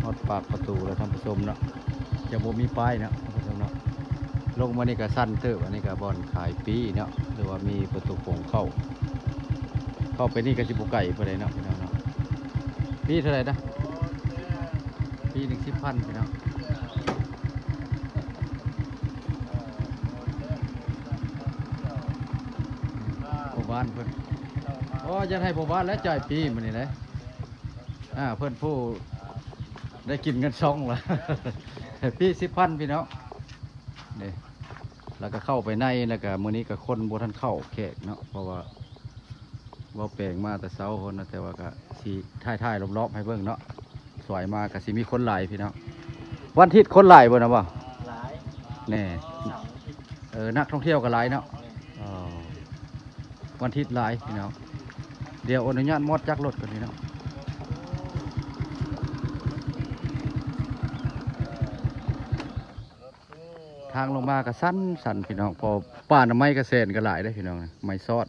ฮอดปากประตูแล้วท่านผู้ชมเนาะจะบ่มีป้ายเนาะท่านผู้ชมเนาะลงมานี่ก็สั้นเติบอันนี้ก็บ่อนขายปีเนาะหรือว่ามีประตูโป่งเข้าไปนี่ก็สิบ่ไกลปานใดเนาะพี่น้องเนาะปีเท่าไหร่นะปีหนึ่ง10,000พี่น้องพ่อบ้านเพิ่นโอ้จะให้พ่อบ้านแล้วจ่ายปีมื้อนี้แหละเพิ่นผู้ได้กินเงินซองละ ปี10,000พี่น้องนี่แล้วก็เข้าไปในแล้วก็มื้อนี้ก็คนบ่ทันเข้าแขกเนาะเพราะว่าแปลงมาแต่เช้าคนนะแต่ว่าก็สิท้ายๆรอบๆให้เบิ่งเนาะสวยมาก็สิมีคนหลายพี่น้องวันอาทิตย์คนหลายบ่นะบ่หลายแน่นักท่องเที่ยวก็หลายเนาะวันอาทิตย์หลายพี่น้องเดี๋ยวอนุญาตมอดจักรถก่อนพี่น้องทางลงมาก็สั้นพี่น้องพอป่าหน่อไม้กระเซ็นก็หลายได้พี่น้องไม้ซอด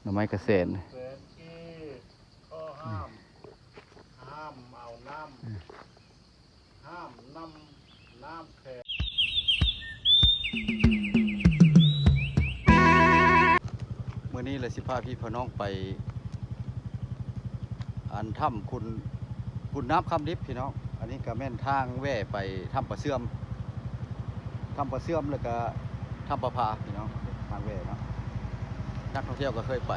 หน่อไม้กระเซ็นเมื่อนี้เลยสิพาพี่พ่อน้องไปอันถ้ำคุณน้ำคำดิบพี่น้องอันนี้ก็แม่นทางแว่ไปถ้ำปลาเสื่อมแล้วก็ถ้ำประภาพี่น้องทางแว่เนาะนักท่องเที่ยวก็เคยไป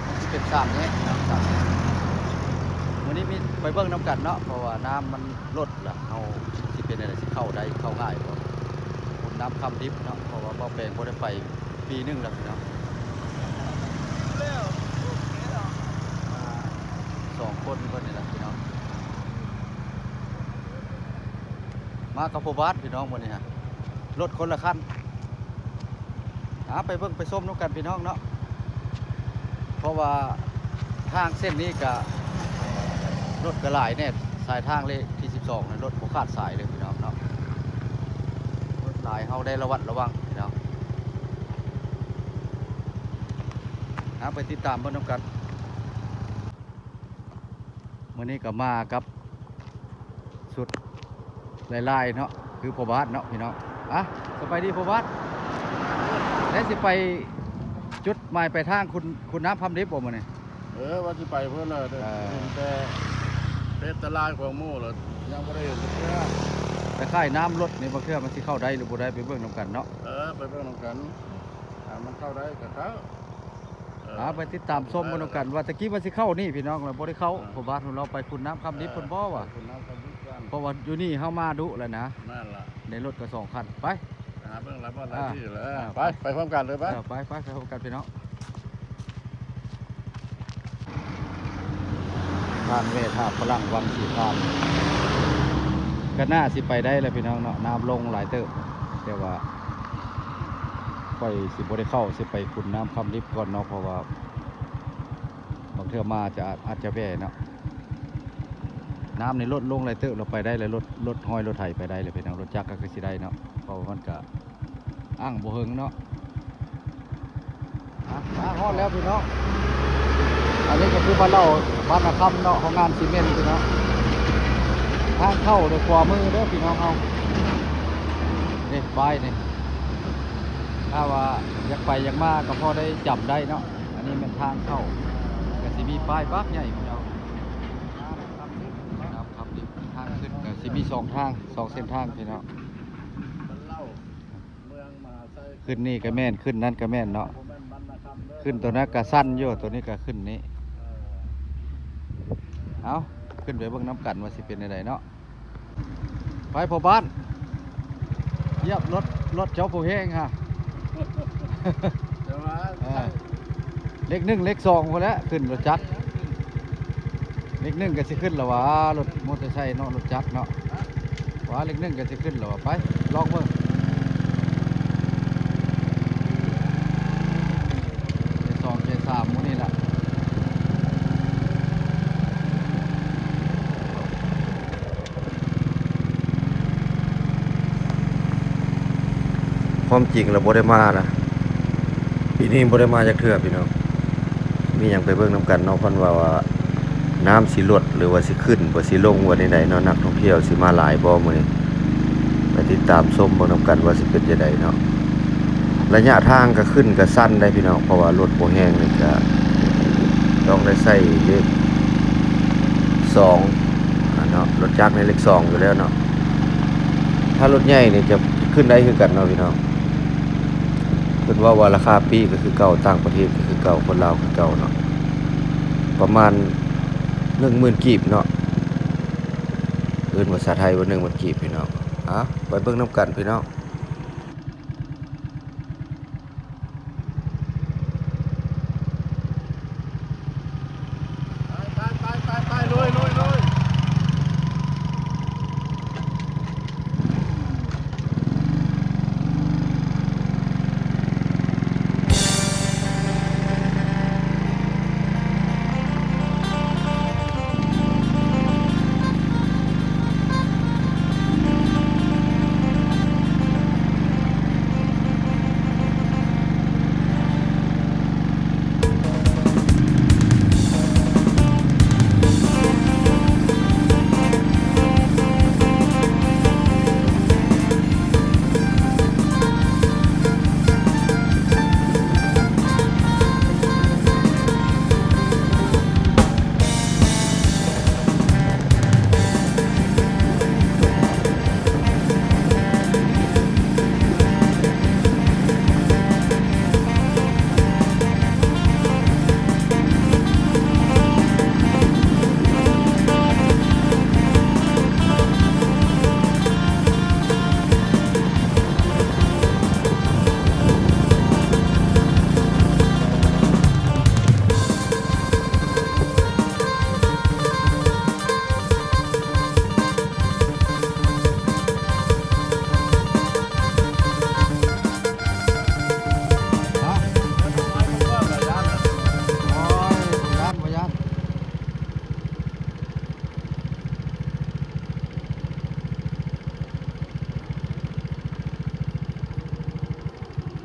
มันเป็นสามนี้วันนี้มีไปเบิ้งน้ำกันเนาะเพราะว่าน้ำมันลดละเอาที่เป็นอะไรที่เข้าได้เข้าง่ายคุณน้ำคำดิบเนาะเพราะว่าบ่อแปลงบ่ได้ไปปีนึงแล้วพี่น้อง2 คนเพิ่นนี่แหละพี่น้องมากับพ่อบ้านพี่น้องมื้อนี้ฮะรถคนละคันไปเบิ่งไปส้มน้ำกันพี่น้องเนาะเพราะว่าทางเส้นนี้ก็รถก็หลายแน่สายทางเลขที่12นะรถบ่ขาดสายเลยพี่น้องเนาะรถหลายเฮาได้ระวัดระวังพี่น้องไปติดตามเบิ่งน้ำกันมื้อนี้ก็มากับสุดลายๆเนาะคือพ่อบ้านเนาะพี่น้องสบายดีพ่อบ้านแล้วสิไปจุดหมายไปทางคุณน้ำพำดิบบ่มื้อนี้ว่าสิไปเพื่อนเลยแต่เป็นตลาดของหมู่เลยยังไม่ได้เห็นเพื่อแต่ค่ายน้ำรถนี่บางเทื่อมันสิเข้าได้หรือบ่ได้ไปเบิ่งนำกันเนาะไปเบิ่งนำกันมันเข้าได้กับเขาไปติดตามชมนำกันว่าตะกี้มันสิเข้านี่พี่น้องเราบ่ได้เข้าพ่อบ้านของเราไปคุณน้ำคำดิบเพิ่นบ่ว่ะเพราะว่าอยู่นี่เฮามาดุแล้วนะนั่นล่ะในรถก็2 คันไปเบิ่งแล้วบ่ได้ที่เลยไปพร้อมกันเลยไปพร้อมกันพี่น้องทางเวทาพลังวังสีทานก็น่าสิไปได้เลยพี่น้องเนาะน้ำลงหลายเติบแต่ว่าไปสิบ่ได้เข้าสิไปขุนน้ำคำลิบก่อนเนาะเพราะว่าบางเทื่อมาอาจจะแว่เนาะน้ำในรถลงหลายเติบเราไปได้เลยรถห้อยรถไถไปได้เลยพี่น้องรถจักรก็คือสิได้เนาะเพราะมันก็อ้างบ่เฮิงเนาะฮอดแล้วพี่น้องอันนี้ก็คือบ้านเราบ้านนาคำเนาะของงานซีเมนต์พี่น้องทางเข้าโดยขวามือเด้อพี่น้องเอานี่ป้ายนี่ถ้าว่าอยากไปอยากมาก็พอได้จับได้เนาะอันนี้เป็นทางเข้าก็สิมีป้ายบักใหญ่พี่น้องครับดิทางขึ้นก็สิมี2 ทาง2 เส้นทางพี่น้องขึ้นนี่ก็แม่นขึ้นนั่นก็แม่นเนาะขึ้นตัวนั้นก็สั้นอยู่ตัวนี้ก็ขึ้นนี้เอาขึ้นไปเบิ่งน้ำกันว่าสิเป็นอะไรเนาะไปพ่อบ้านเยียบรถเจ้าผู้แห้งฮะเลข 1เลข 2พอแล้วขึ้นรถจักรเลข 1ก็สิขึ้นแล้ววะรถมอเตอร์ไซค์เนาะรถจักรเนาะว่าเลข 1ก็สิขึ้นแล้ววะไปลองเบิ่งเลข 2 เลข 3มื้อนี้ล่ะความจริงเราบ่ได้มานะปีนี้บ่ได้มาจากเทื่อพี่น้องมีหยังไปเบิ่งนำกันเนาะเพิ่นว่า น้ำสิลดหรือว่าสิขึ้นบ่สิลงว่าใดๆเนาะนักท่องเที่ยวสิมาหลายบ่มื้อนี้ไปติดตามชมเบิ่งนำกันว่าสิเป็นจังไดเนาะระยะทางก็ขึ้นก็สั้นได้พี่น้องเพราะว่ารถบ่แห้งนี่ก็ต้องได้ใช้เลข2เนาะรถจักรในเลข2อยู่แล้วเนาะถ้ารถใหญ่นี่จะขึ้นได้คือกันเนาะพี่น้องเพิ่นว่าราคาปีก็คือเก่าต่างประเทศก็คือเก่าคนลาวคือเก่าเนาะประมาณ 10,000 กีบเนาะเอิ้นภาษาไทยว่า10,000 กีบพี่น้องไปเบิ่งนำกันพี่น้องไปลุย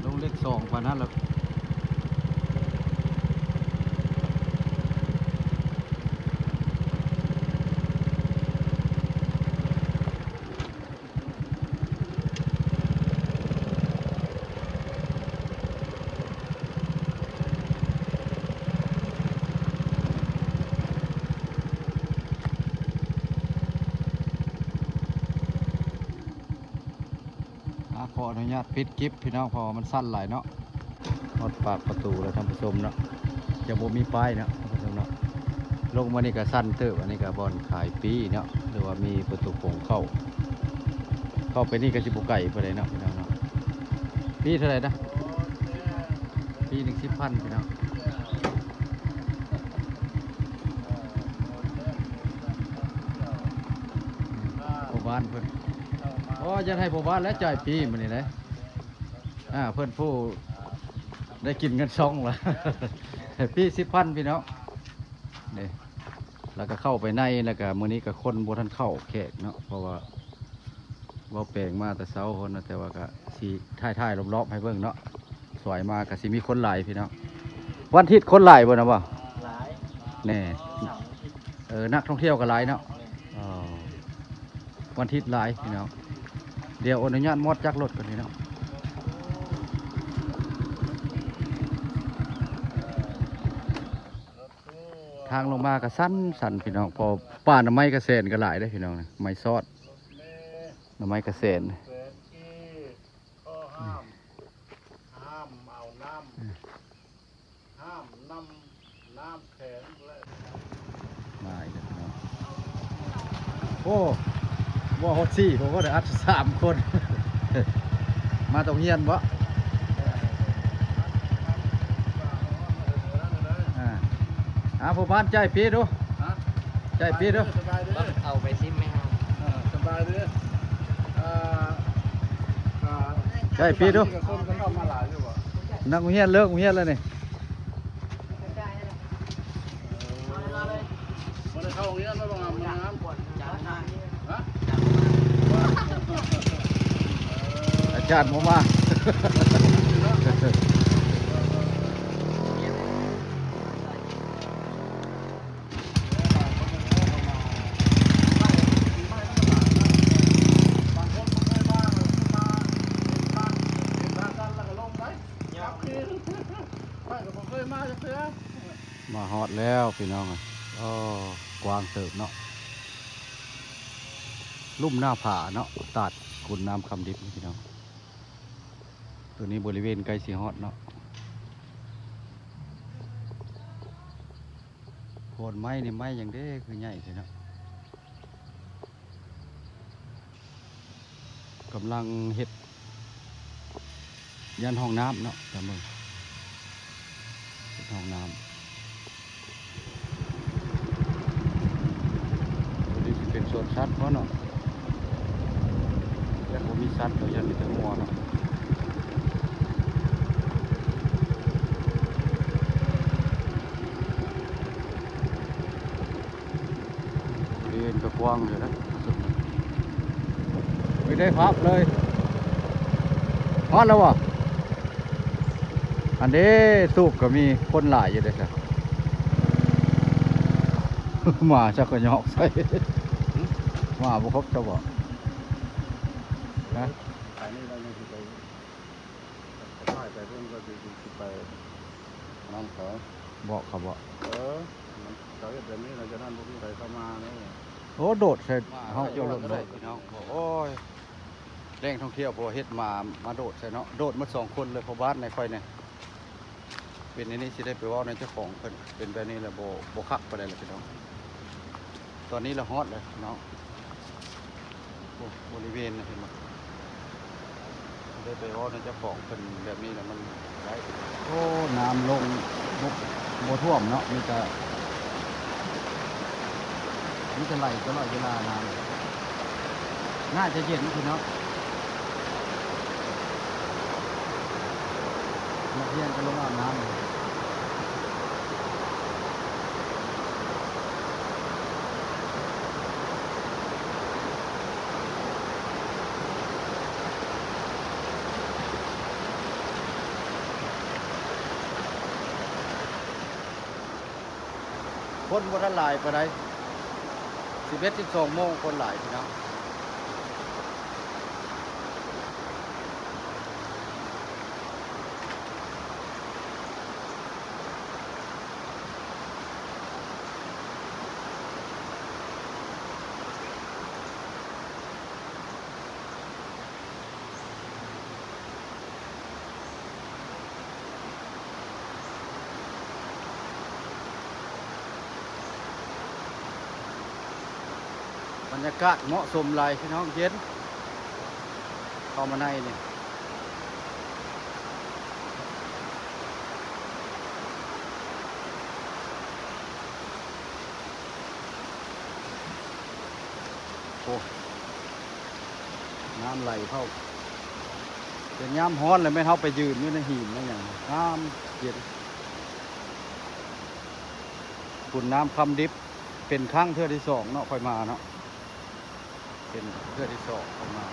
ลงเลข2ปานนั้นแล้วขออนุญาตปิดคลิปพี่น้องเพอมันสั้นหลายเนาะฮอดปากประตูแล้วท่านผู้ชมเนาะจะบ่มีป้ายเนาะท่านผู้ชมเนาะลงมานี่ก็สั้นเติบอันนี้ก็บ่อนขายปีเนาะหรือว่ามีประตูโค้งเข้าไปนี่ก็สิบ่ไกลปานใดเนาะพี่น้องเนาะปีเท่าไหร่นะปีหนึ่ง10,000พี่น้องพ่อบ้านเพิ่นจะให้พ่อบ้านและจ่ายปีมื้อนี้เลยเพิ่นผู้ได้กินเงินซองละ ปี10,000พี่น้องนี่แล้วก็เข้าไปในแล้วก็มื้อนี้ก็คนบ่ทันเข้าแขกเนาะเพราะว่าบ่แปลงมาแต่เช้าคนนะแต่ว่าก็สิท้ายๆรอบๆให้เบิ่งเนาะสวยมาก็สิมีคนหลายพี่น้องวันอาทิตย์คนหลายบ่นะบ่หลายแน่นักท่องเที่ยวก็หลายเนาะวันอาทิตย์หลายพี่น้องเดี๋ยวอนุญาตมอดจักรถก่อนพี่น้องทางลงมาก็สั้นพี่น้องพอป่าหน่อไม้กระเซนก็หลายได้พี่น้องนะไม้ซอดหน่อไม้กระเซนห้ามเอาห้ามน้ำแข็งเลยมาอีกแล้วพี่น้องโอ้ว่าฮอตซี่ผมก็ได้อัด3 คน มาตรงเฮียนบ่ผู้บ้านใจปีดูใจปีดูเอาไปซิมไหมครับสบายดีใจปีดูคนก็เข้ามาหลายอยู่บ่นักเฮียนเลิกเฮียนแล้วนี่มันเข้าเฮียนแล้วบ่งามน้ำอาจารย์ผมมา อดแล้วพี่น้องอ๋กวางเติบเนาะลุ่มหน้าผาเนาะตัดกุนน้ำคำดิบพี่น้องตัวนี้บริเวณใกล้สีฮอดเนาะโคนไม้นี่ไม้อย่างเด้คือใหญ่เลยเนาะกำลังเฮ็ดยันห้องน้ำเนาะแต่มึงเฮ็ดห้องน้ำตัวนี้สิเป็นสวนสัตว์เพราะเนาะยันบ่มีสัตว์ตัวยันมีแต่งัวเนาะบริเวณก็กว้างอยู่นะไม่ได้พับเลยฮอดแล้ววะอันนี้สูบก็มีคนหลายอยู่เลยครับ หมาจะก็ยอกใส่ หมาบุคคบจะบอกนะ อันนี้เรายังสิไปถ่ายไปเพิ่นก็สิไปนั่นเขา บอกเขาบอก มันเขาเฮ็ดแบบนี้เราจะนั่นบ่มีใครเข้ามาเนาะ โอ้โดดใส่ห้องโยนได้พี่น้องบอกโอ้ยแรงท่องเที่ยวพอเฮ็ดมาโดดใส่เนาะโดดมา2 คนเลยพอบ้านในค่อยเนี่ยเป็นในนี้สิได้ไปเว่าในเจ้าของเพิ่นเป็นแบบนี้แหละบ่คักไปได้เลยพี่น้องตอนนี้เราฮอตเลยพี่น้องโอ้บริเวณนะเห็นไหมได้ไปเว่าในเจ้าของเพิ่นแบบนี้แหละมันได้โอ้น้ำลงบ่ท่วมเนาะมีแต่ไหลตลอดเวลาน้ำน่าจะเย็นพี่น้องนักเรียนก็ลงอาบน้ำคนบ่ทันหลายปานใด11-12 โมงคนหลายพี่น้องบรรยากาศเหมาะสมหลายพี่น้องเย็นเข้ามาในนี่โอ้น้ำไหลเข้าเป็นย่ำฮ้อนเลยไม่เท่าไปยืนอยู่ในหินนั่นอย่างน้ำเย็นขุนน้ำคำดิบเป็นครั้งเทื่อที่2เนาะค่อยมาเนาะเป็นเทื่อที่2เข้ามา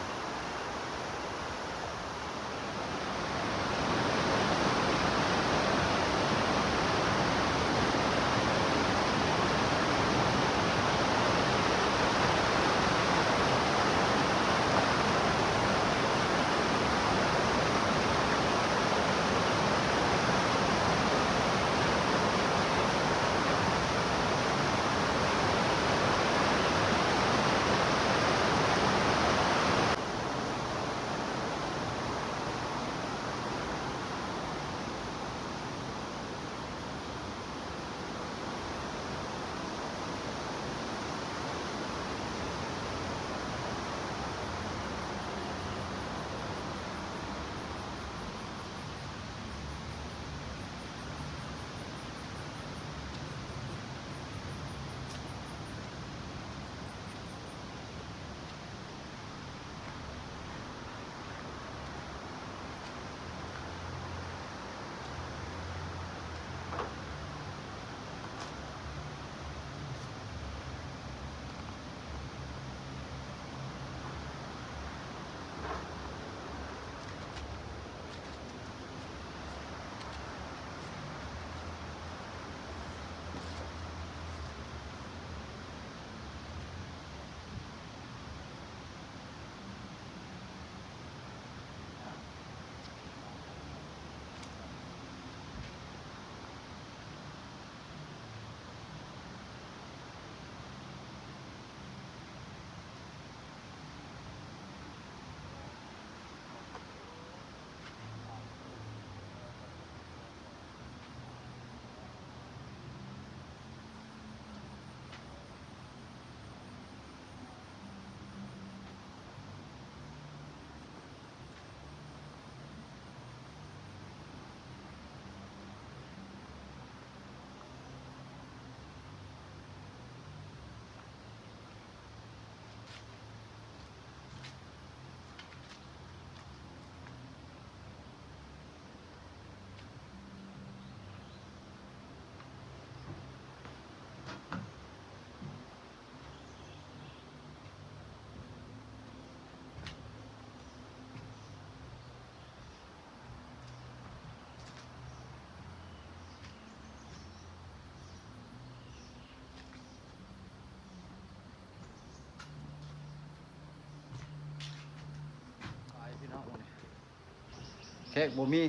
แขกบ่มี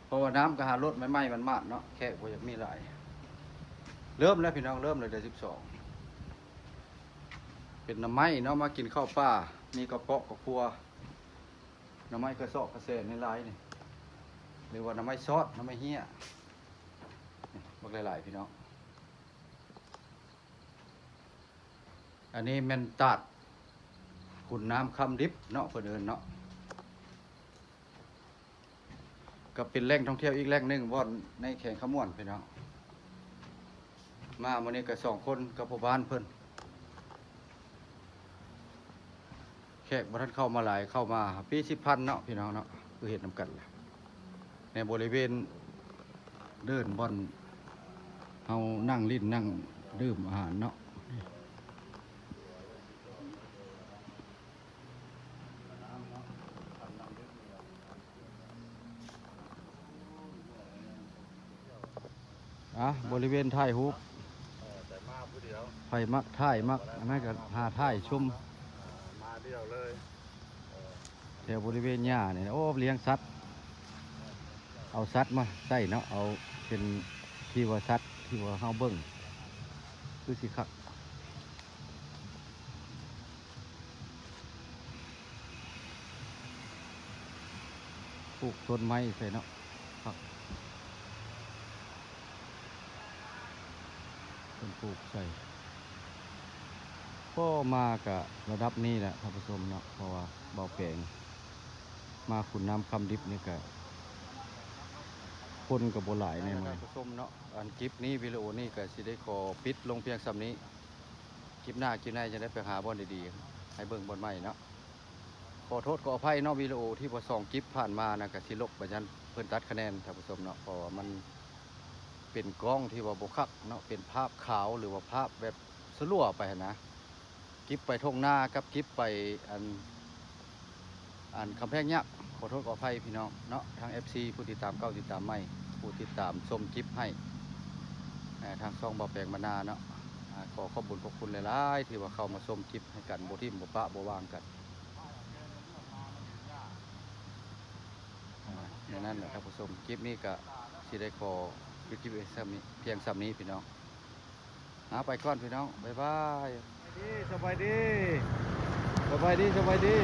เพราะว่าน้ำก็หารถใหม่ๆมันมาดเนาะแขกบ่อยากมีหลายเริ่มแล้วพี่น้องเริ่มเลยเดือน12เป็นหน้ำไม้เนาะมากินข้าวป่ามีกระเปาะกระพัวหน้ำไม้กระสอบกระเสนในหลายนี่หรือว่าหน้ำไม้ซอสหน้ำไม้เหี้ยนี่บักหลายๆพี่น้องอันนี้แม่นตัดขุนน้ำคำดิบเนาะเพิ่นเอิ้นเนาะก็เป็นแหล่งท่องเที่ยวอีกแหล่งหนึงบ่อนในแข่งขม่วนพี่น้องมามื้อนี้ก็2คนกับพ่อบ้านเพิ่นแขกบ่ทันเข้ามาหลายเข้ามาปี10,000เนาะพี่น้องเนาะคือเฮ็ดนำกันแหละในบริเวณเดินบ่อนเฮานั่งลิ้นนั่งดื่มอาหารเนาะบริเวณท้ายฮูป แต่มาผู้เดียว ไฟมักท้ายมักอันนั้นก็หาท้ายชุ่ม มาเดียวเลย แถวบริเวณหญ้าเนี่ยโอ้เลี้ยงสัตว์เอาสัตว์มาใส่เนาะเอาเป็นที่ว่าสัตว์ที่ว่าเฮาเบิ่งคือสิคักปลูกต้นไม้ใส่เนาะคักต้นปลูกใส่ก็มากับระดับนี้แหละท่านผู้ชมเนาะเพราะว่าเบาแปลงมาขุนน้ำคำดิบนี่ก็คนกับโบหลายในมือท่านผู้ชมเนาะอันคลิปนี้วิดีโอนี้ก็สิได้ขอปิดลงเพียงสำนี้คลิปหน้าจะได้ไปหาบอลดีๆให้เบิ่งบอลใหม่เนาะขอโทษขออภัยเนาะวิดีโอที่พอ2คลิปผ่านมานะก็สิลบไปยันเพิ่นตัดคะแนนท่านผู้ชมเนาะเพราะว่ามันเป็นกล้องที่ว่าบ่คักเนาะเป็นภาพขาวหรือว่าภาพแบบสลัวไปหั้นนะคลิปไปทงนากับคลิปไปอันคำแพงยักษ์ขอโทษขออภัยพี่น้องเนาะทาง FC ผู้ติดตามเก่าติดตามใหม่ผู้ติดตามชมคลิปให้ทางช่องเบาแปลงมานาเนาะขอขอบคุณหลายๆที่ว่าเข้ามาชมคลิปให้กันบ่ทิ่มบ่ปะบ่วางกันในนั้นแหละครับผู้ชมคลิปนี้ก็สิได้ขอปิดคลิปเพียงซ้ำนี้พี่น้องไปก่อนพี่น้องบ๊ายบายสบายดี